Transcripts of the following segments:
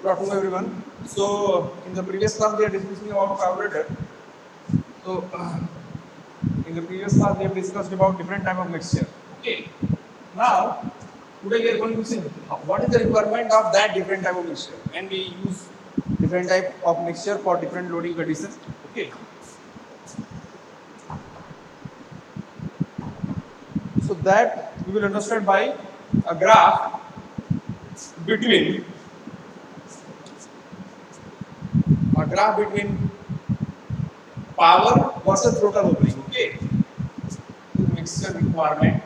Good afternoon, everyone. So, in the previous class, we are discussing about carburetor. So, in the previous class, we have discussed about different type of mixture. Okay. Now, today we are going to see what is the requirement of that different type of mixture, and we use different type of mixture for different loading conditions. Okay. So that we will understand by a graph between power versus total opening. Okay. Mixture requirement.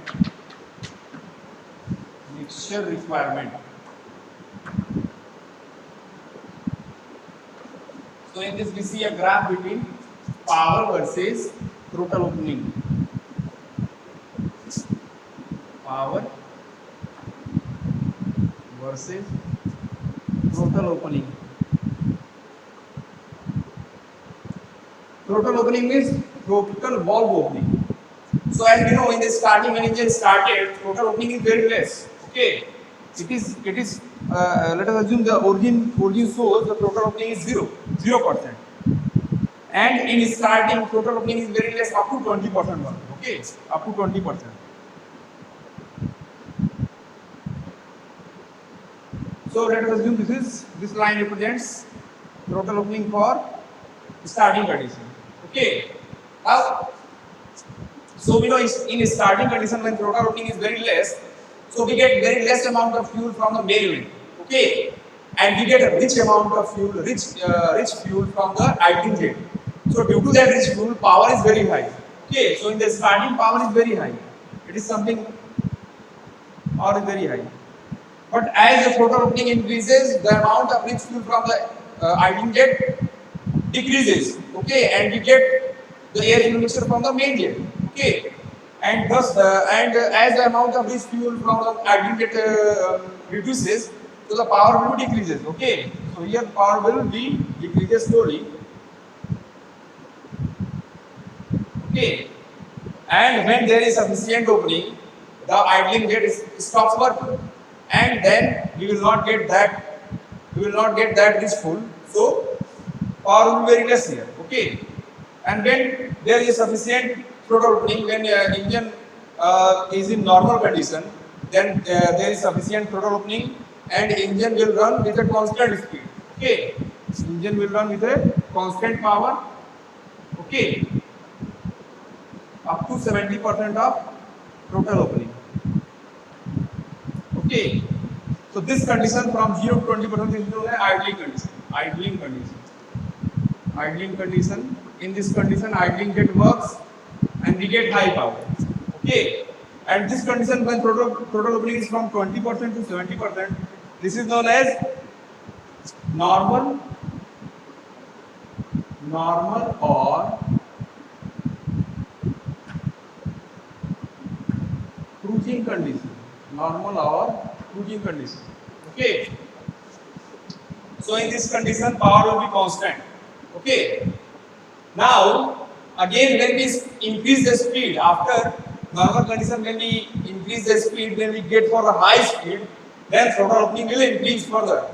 Mixture requirement. So in this we see a graph between power versus throttle opening. Power versus throttle opening. Throttle opening means throttle valve opening. So as we know, in the starting when engine started, throttle opening is very less. Okay, it is. Let us assume the origin source, the throttle opening is 0%, and in starting throttle opening is very less, up to 20%. Okay, up to 20%. So let us assume this line represents throttle opening for starting condition. Okay. Now, so we know in starting condition when throttle opening is very less, so we get very less amount of fuel from the main unit. Okay. And we get a rich amount of fuel, rich fuel from the idling jet. So due to that rich fuel, power is very high. Okay. So in the starting power is very high. It is something power is very high. But as the throttle opening increases, the amount of rich fuel from the idling jet decreases. Okay, and you get the air fuel mixture from the main jet. Okay, and thus as the amount of rich fuel from the idling jet reduces, so the power will decreases. Okay, so here power will be decreases slowly. Okay, and when there is sufficient opening, the idling jet stops working, and then we will not get that rich fuel. So power will be very less here. Okay, and when there is sufficient throttle opening, when engine is in normal condition, then there is sufficient throttle opening, and engine will run with a constant speed. Okay, engine will run with a constant power. Okay, up to 70% of throttle opening. Okay, so this condition from 0 to 20% is known as idling condition. Idling condition. Idling condition. In this condition, idling jet works and we get high power. Okay, and this condition when throttle opening is from 20% to 70%, this is known as normal or cruising condition. Normal or cruising condition. Okay. So in this condition, power will be constant. Okay. Now, again, when we increase the speed after normal condition, when we increase the speed, when we get for the high speed, then throttle opening will increase further.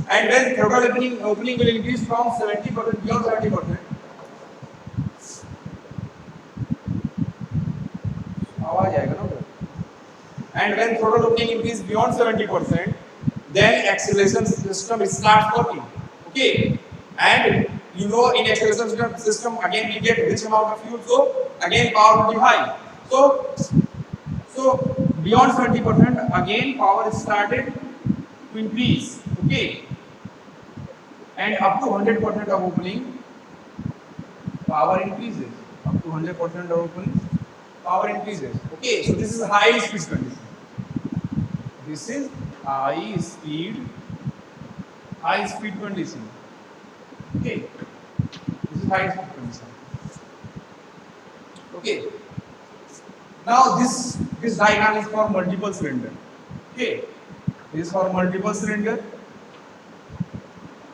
And when throttle opening will increase from 70% beyond 70%. आवाज आएगा ना उधर? And when throttle opening increase beyond 70%, then acceleration system starts working. Okay, and you know in acceleration system again we get rich amount of fuel, so again power will be high. So beyond 70% again power is started to increase. Okay, and up to 100% of opening power increases. Up to 100% of opening power increases. Okay, so this is high speed condition. This is high speed condition. Okay, this is high speed condition. Okay, now this diagram is for multiple cylinder. Okay, this is for multiple cylinder.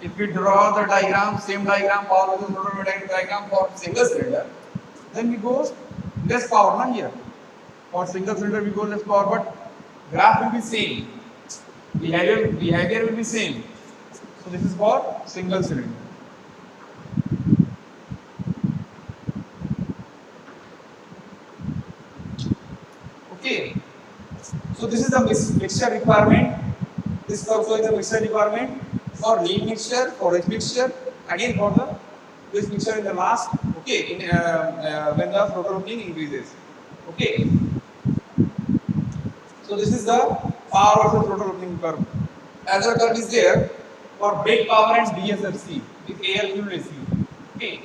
If we draw the diagram, same diagram, power versus throttle diagram for single cylinder, then we go less power, not here. For single cylinder we go less power, but graph will be same. Behavior will be same. So this is for single cylinder. Okay. So this is the mixture requirement. This also is the mixture requirement for lean mixture, for rich mixture, again for the this mixture in the last. Okay, when the throttle opening increases. Okay. So this is the power versus throttle opening curve. Another curve is there for brake power and BSFC with air fuel ratio. Okay.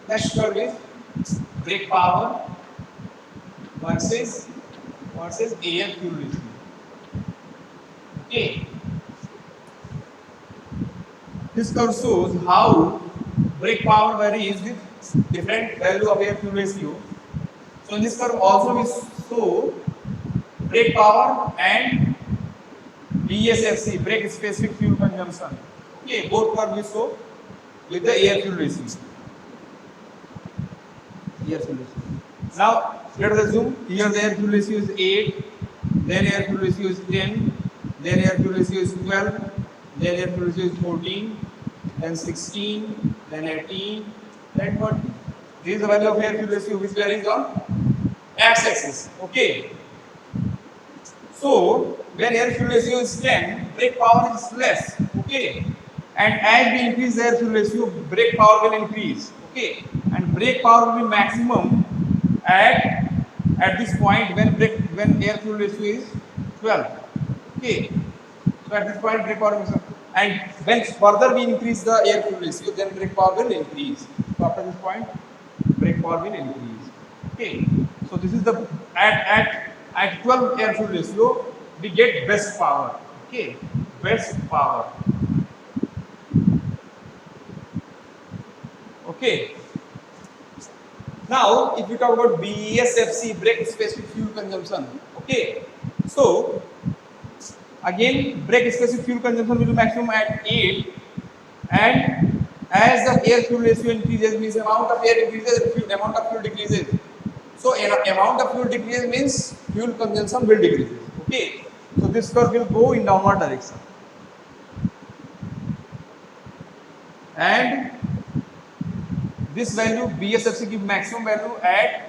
Next curve is brake power versus air fuel ratio. Okay. This curve shows how brake power varies with different value of air fuel ratio. So in this curve also we show brake power and BSFC, brake specific fuel consumption. Okay, both curve we show with the air fuel ratio. Air fuel ratio. Now let us assume here the air fuel ratio is 8, then air fuel ratio is 10, then air fuel ratio is 12, then air fuel ratio is 14, then 16, then 18, then 20. This is the value of air fuel ratio which varies on x-axis. Okay. So when air fuel ratio is 10, brake power is less. Okay. And as we increase the air fuel ratio, brake power will increase. Okay. And brake power will be maximum at this point when air fuel ratio is 12. Okay. So at this point brake power is, and when further we increase the air fuel ratio, then brake power will increase. So after this point, brake power will increase. Okay. So this is the at 12 air fuel ratio we get best power. Okay. Best power. Okay. Now, if we talk about BSFC, brake specific fuel consumption. Okay. So again, brake specific fuel consumption will be maximum at 8, and as the air fuel ratio increases, means amount of air increases, amount of fuel decreases. So amount of fuel decreases means fuel consumption will decrease. Okay. So this curve will go in downward direction. And this value BSFC give maximum value at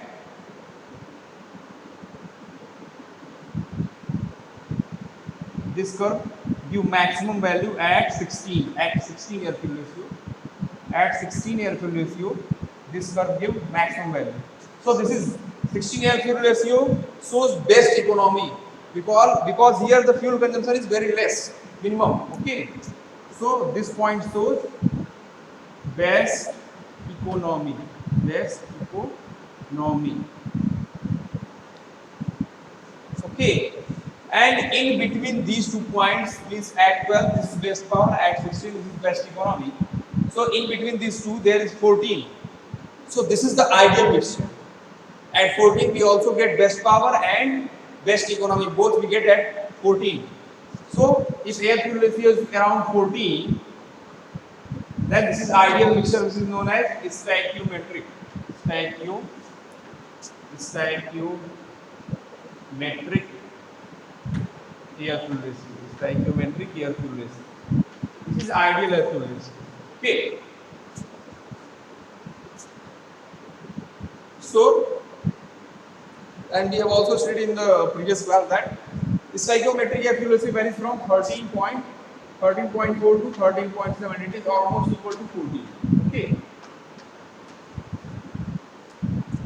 this curve give maximum value at 16 air fuel ratio. At 16 air fuel ratio, this curve give maximum value. So this is 16 air fuel ratio shows best economy because here the fuel consumption is very less, minimum. Okay. So this point shows best economy. Best economy. Okay. And in between these 2 points, means at 12 this is best power, at 16 this is best economy. So in between these two there is 14. So this is the ideal mixture. At 14 we also get best power and best economy, both we get at 14. So if air fuel ratio is around 14, then this is ideal mixture, which is known as stoichiometric. Stoichiometric air fuel ratio. Stoichiometric air fuel ratio. This is ideal air fuel ratio. Okay. So, and we have also studied in the previous class that stoichiometric air fuel ratio varies from 13.4 to 13.7. It is almost equal to 14. Okay.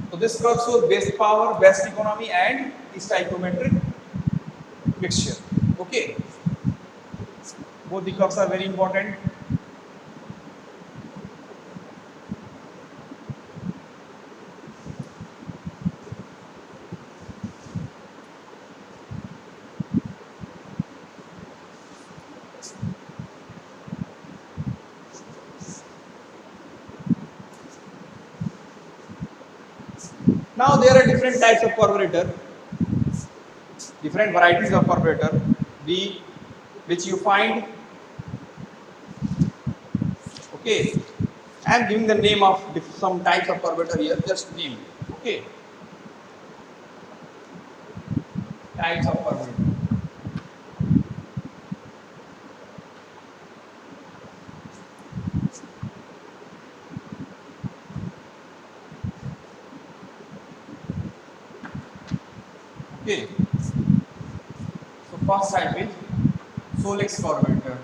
So this curve shows best power, best economy, and stoichiometric mixture. Okay. Both the curves are very important. Now there are different types of carburetor, different varieties of carburetor, the which you find. Okay, I am giving the name of some types of carburetor here. Just name. Okay, types of carburetor. Okay, so first type is Solex carburetor.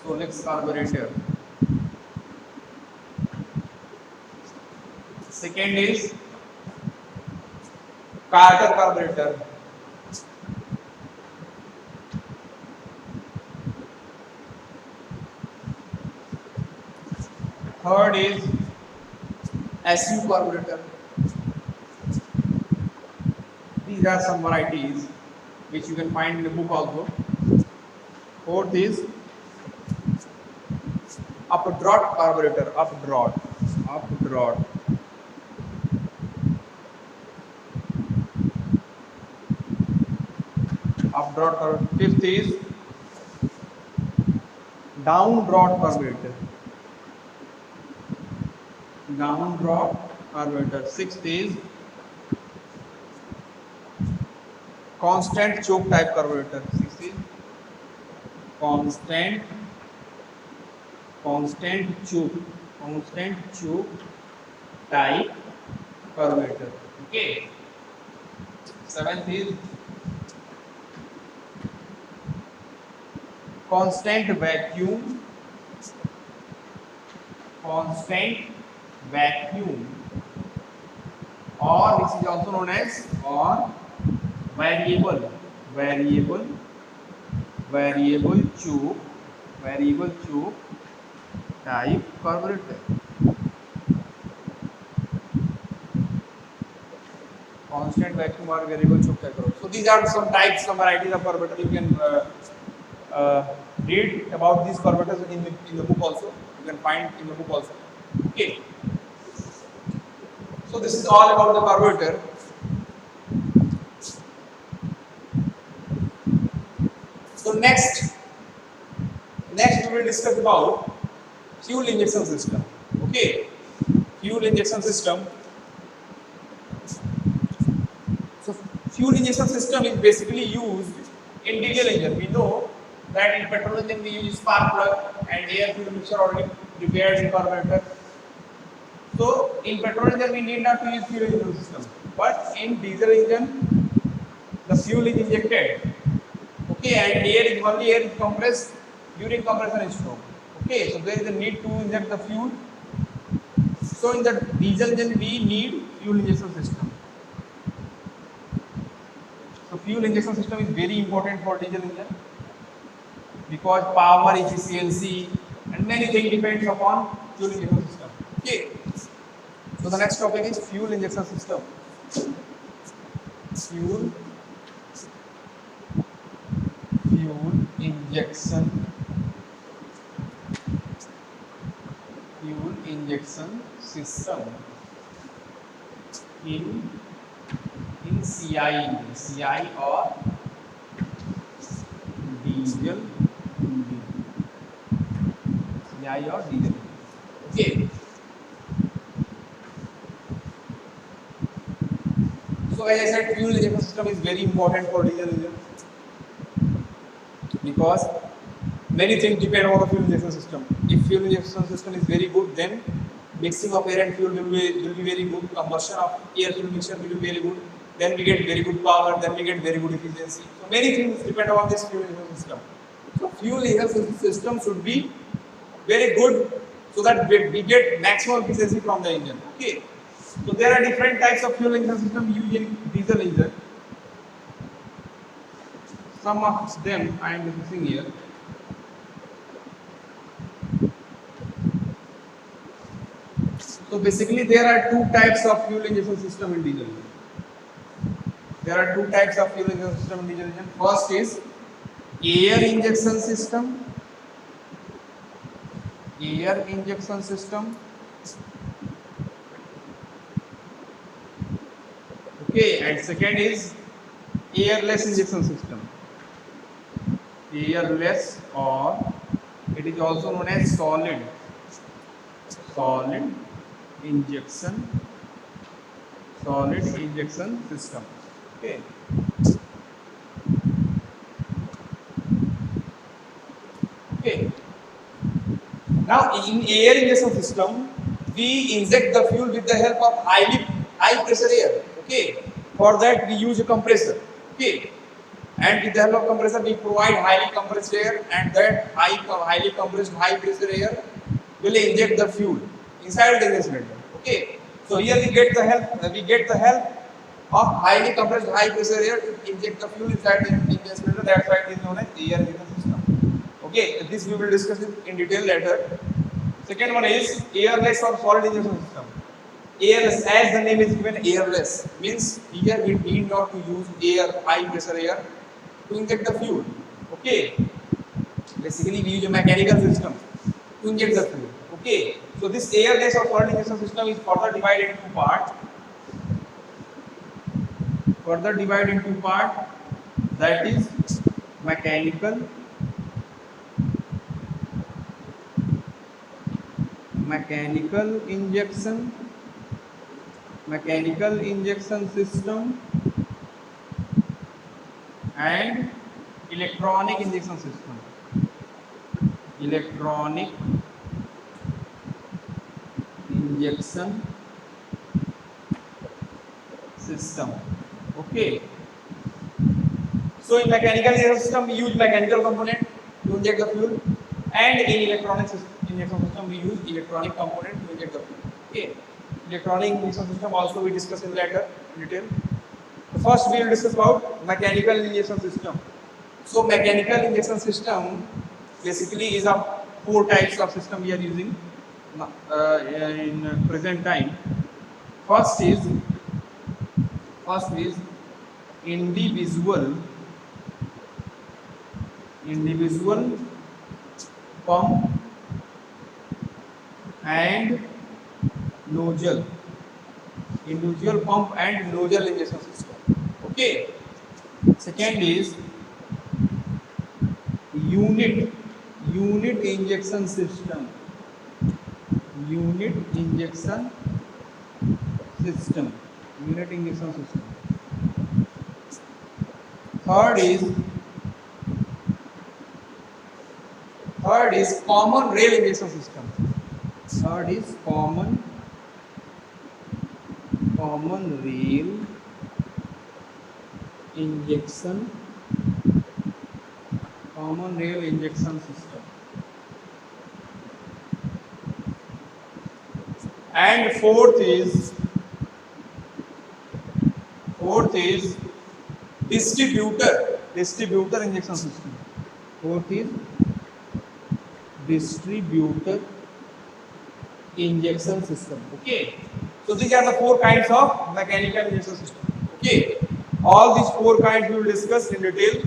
Solex carburetor. Second is Carter carburetor. Third is SU carburetor. These are some varieties which you can find in the book also. Fourth is updraft carburetor. Updraft. Updraft. Updraft carburetor. Fifth is downdraft carburetor. Downdraft carburetor. Sixth is constant choke type carburetor. Sixth is constant choke type carburetor. Okay. Seventh is constant vacuum or which is also known as or variable choke type carburetor. Constant vacuum or variable choke type carburetor. So these are some types, some varieties of carburetor. You can read about these carburetors in the book also. You can find in the book also. Okay. So this is all about the carburetor. So next we will discuss about fuel injection system. Okay, fuel injection system. So fuel injection system is basically used in diesel engine. We know that in petrol engine we use spark plug and air fuel mixture already prepared in carburetor. So in petrol engine we need not to use fuel injection system, but in diesel engine the fuel is injected. Okay, and air is compressed during compression stroke. Okay, so there is a need to inject the fuel. So in the diesel engine we need fuel injection system. So fuel injection system is very important for diesel engine because power, efficiency and many things depends upon fuel injection system. Okay. So the next topic is fuel injection system. Fuel injection system in CI or diesel engine. CI or diesel. Okay. So as I said, fuel injection system is very important for diesel engine because many things depend on the fuel injection system. If fuel injection system is very good, then mixing of air and fuel will be very good. Combustion of air fuel mixture will be very good. Then we get very good power. Then we get very good efficiency. So many things depend on this fuel injection system. So fuel injection system should be very good so that we get maximum efficiency from the engine. Okay. So there are different types of fuel injection system used in diesel engine. Some of them I am discussing here. So basically there are two types of fuel injection system in diesel engine. There are two types of fuel injection system in diesel engine. First is air injection system. Air injection system. Okay, and second is airless injection system. Airless, or it is also known as solid injection system. Okay. Okay. Now, in air injection system, we inject the fuel with the help of high pressure air. Okay. For that, we use a compressor. Okay. And with the help of compressor, we provide highly compressed air, and that highly compressed high pressure air will inject the fuel inside the engine cylinder. Okay. So here we get the help of highly compressed high pressure air to inject the fuel inside the engine cylinder. That's why it is known as air injection system. Okay. This we will discuss in detail later. Second one is airless or solid injection system. Airless, as the name is given, airless means here we need not to use air, high pressure air to inject the fuel. Okay. Basically, we use a mechanical system to inject the fuel. Okay. So this airless or solid injection system is further divided into parts. That is mechanical injection system and electronic injection system. Electronic injection system. Okay. So in mechanical injection system, we use mechanical component to inject the fuel, and in injection system, we use electronic component to inject the fuel. Okay. Electronic injection system also we discuss in later in detail. So first we will discuss about mechanical injection system. So mechanical injection system basically is of four types of system we are using in present time. First is individual pump and nozzle. Individual pump and nozzle injection system. Okay. Second is unit injection system. Unit injection system. Third is common rail injection system. Common rail injection system. And fourth is distributor injection system. Fourth is distributor injection system. Okay. So these are the four kinds of mechanical injection system. Okay. All these four kinds we will discuss in detail.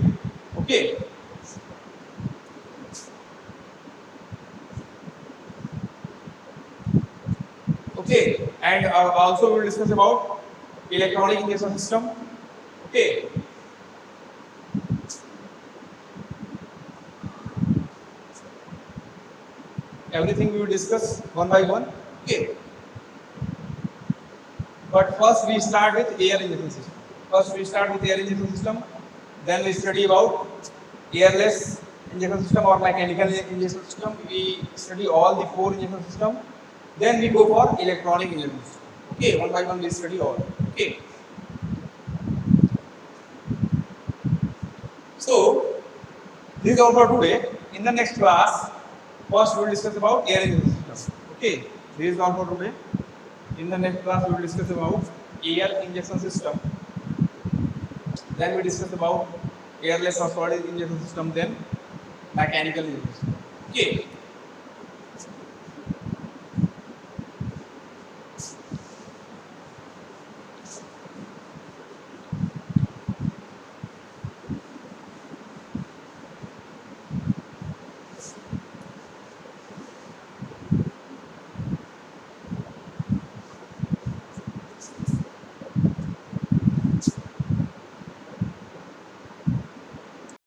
Okay. Okay. And also we will discuss about electronic injection system. Okay. Everything we will discuss one by one. Okay. But first we start with air injection system. Then we study about airless injection system or mechanical injection system. We study all the four injection system. Then we go for electronic injection system. Okay, one by one we study all. Okay. So this is all for today. In the next class, first we will discuss about air injection system. Okay, this is all for today. In the next class, we will discuss about air injection system. Then we discuss about airless or solid injection system. Then mechanical injection system. Okay.